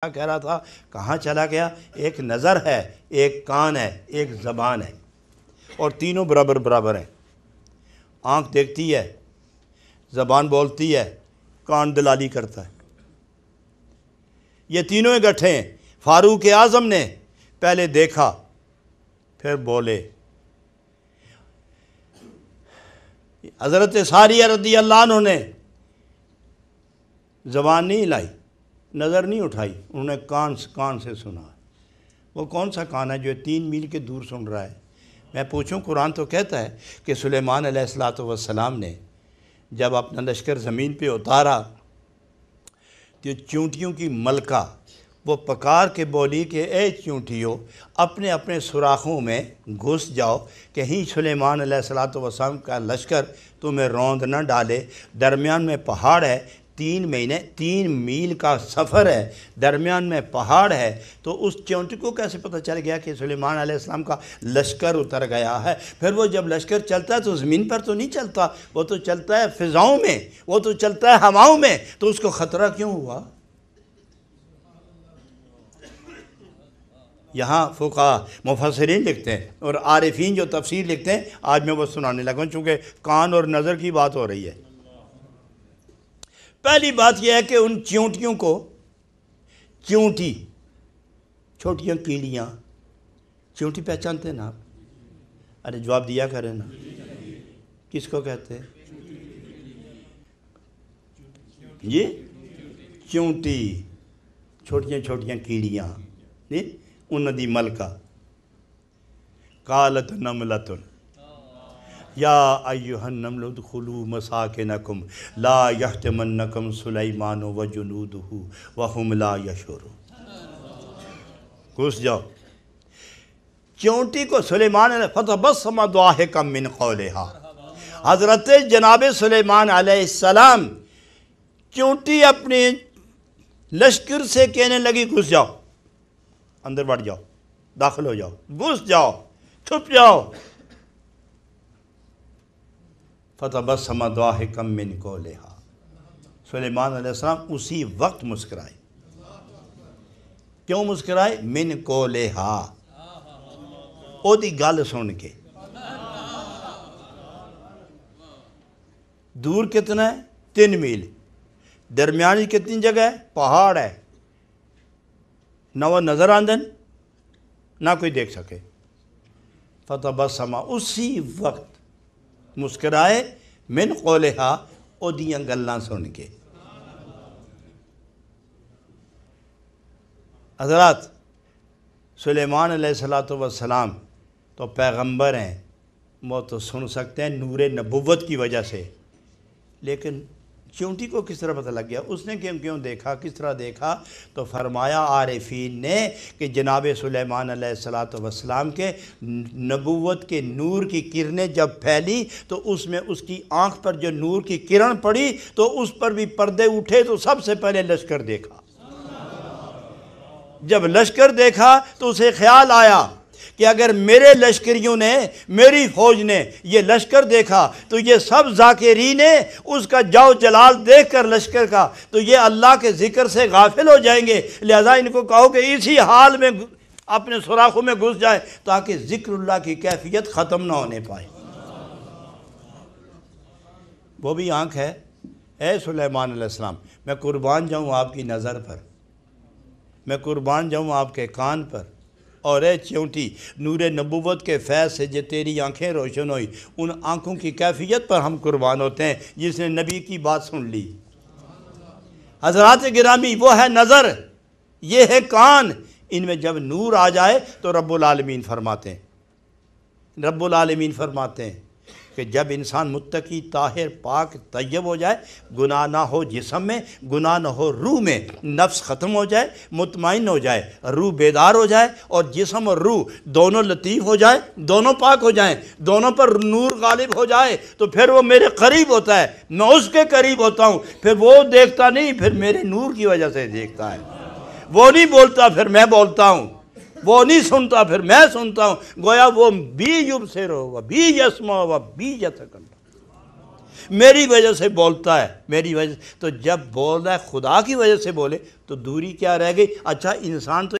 کہہ رہا تھا کہاں چلا گیا؟ ایک نظر ہے، ایک کان ہے، ایک زبان ہے، اور تینوں برابر ہیں۔ آنکھ دیکھتی ہے، زبان بولتی ہے، کان دلالی کرتا ہے۔ یہ تینوں اکٹھے ہیں۔ فاروق اعظم نے پہلے دیکھا پھر بولے۔ حضرت ساریہ رضی اللہ عنہ نے زبان نہیں ہلائی، نظر نہیں اٹھائی، انہوں نے کان سے سنا۔ وہ کون سا کان ہے جو 3 میل کے دور سن رہا ہے؟ میں پوچھوں، قرآن تو کہتا ہے کہ سلیمان علیہ السلام نے جب اپنا لشکر زمین پہ اتارا تو چونٹیوں کی ملکہ وہ پکار کے بولی کہ اے چونٹیوں، اپنے اپنے سوراخوں میں گھس جاؤ، کہیں سلیمان علیہ السلام کا لشکر تمہیں روند نہ ڈالے۔ درمیان میں پہاڑ ہے، 3 میل کا سفر ہے، درمیان میں پہاڑ ہے، تو اس چونٹی کو کیسے پتہ چل گیا کہ سلیمان علیہ السلام کا لشکر اتر گیا ہے؟ پھر وہ جب لشکر چلتا ہے تو زمین پر تو نہیں چلتا، وہ تو چلتا ہے فضاؤں میں، وہ تو چلتا ہے ہواؤں میں، تو اس کو خطرہ کیوں ہوا؟ یہاں فقہاء مفسرین لکھتے ہیں اور عارفین جو تفسیر لکھتے ہیں، آج میں وہ سنانے لگا ہوں چونکہ کان اور نظر کی بات ہو رہی ہے۔ پہلی بات یہ ہے کہ ان چونٹیوں کو، چونٹی چھوٹیاں کیڑیاں، چونٹی پہچانتے ہیں نا آپ؟ ارے جواب دیا کریں نا، کس کو کہتے ہیں یہ؟ چونٹی، چھوٹیاں کیڑیاں، انہاں دی ملکہ۔ قالت نملۃ یا ایھا النمل ادخلوا مساکنکم لا یحطمنکم سلیمان وجنودہ وہم لا یشعرون۔ گھس جاؤ۔ چونٹی کو سلیمان علیہ فتبسم ضاحکا من قولہا، حضرت جناب سلیمان علیہ السلام چونٹی اپنے لشکر سے کہنے لگی گھس جاؤ، اندر بڑھ جاؤ، داخل ہو جاؤ، گھس جاؤ، چھپ جاؤ۔ فتبسم ضاحکا من قولہا، سلیمان علیہ السلام اسی وقت مسکرائے۔ کیوں مسکرائے؟ من قولہا، او دی گل سن کے۔ دور کتنا ہے؟ 3 میل۔ درمیانی کتنی جگہ ہے؟ پہاڑ ہے، نہ وہ نظر آندن نہ کوئی دیکھ سکے۔ فتبسم، اسی وقت مسکرائے، من قولہا، او دیاں گلاں سن کے۔ حضرات، سلیمان علیہ السلام تو پیغمبر ہیں، وہ تو سن سکتے ہیں نور نبوت کی وجہ سے، لیکن چونٹی کو کس طرح پتہ لگ گیا؟ اس نے کیوں دیکھا، کس طرح دیکھا؟ تو فرمایا عارفین نے کہ جناب سلیمان علیہ السلام کے نبوت کے نور کی کرنیں جب پھیلی تو اس میں اس کی آنکھ پر جو نور کی کرن پڑی تو اس پر بھی پردے اٹھے، تو سب سے پہلے لشکر دیکھا۔ جب لشکر دیکھا تو اسے خیال آیا کہ اگر میرے لشکریوں نے، میری فوج نے یہ لشکر دیکھا تو یہ سب ذاکرین ہیں اس کا جو جلال دیکھ کر لشکر کا، تو یہ اللہ کے ذکر سے غافل ہو جائیں گے، لہذا ان کو کہو کہ اسی حال میں اپنے سوراخوں میں گھس جائیں تاکہ ذکر اللہ کی کیفیت ختم نہ ہونے پائے۔ وہ بھی آنکھ ہے۔ اے سلیمان علیہ السلام، میں قربان جاؤں آپ کی نظر پر، میں قربان جاؤں آپ کے کان پر، اور اے چونٹی، نور نبوت کے فیض سے جو تیری آنکھیں روشن ہوئی، ان آنکھوں کی کیفیت پر ہم قربان ہوتے ہیں جس نے نبی کی بات سن لی۔ حضرات گرامی، وہ ہے نظر، یہ ہے کان، ان میں جب نور آ جائے تو رب العالمین فرماتے ہیں کہ جب انسان متقی، طاہر، پاک، طیب ہو جائے، گناہ نہ ہو جسم میں، گناہ نہ ہو روح میں، نفس ختم ہو جائے، مطمئن ہو جائے، روح بیدار ہو جائے، اور جسم اور روح دونوں لطیف ہو جائے، دونوں پاک ہو جائیں، دونوں پر نور غالب ہو جائے، تو پھر وہ میرے قریب ہوتا ہے، میں اس کے قریب ہوتا ہوں، پھر وہ دیکھتا نہیں، پھر میرے نور کی وجہ سے دیکھتا ہے۔ وہ نہیں بولتا، پھر میں بولتا ہوں۔ وہ نہیں سنتا، پھر میں سنتا ہوں۔ گویا وہ بھی یبصر و بھی یسمع و بھی یتکلم۔ میری وجہ سے بولتا ہے، میری وجہ سے۔ تو جب بول رہا ہے خدا کی وجہ سے بولے تو دوری کیا رہ گئی؟ اچھا انسان تو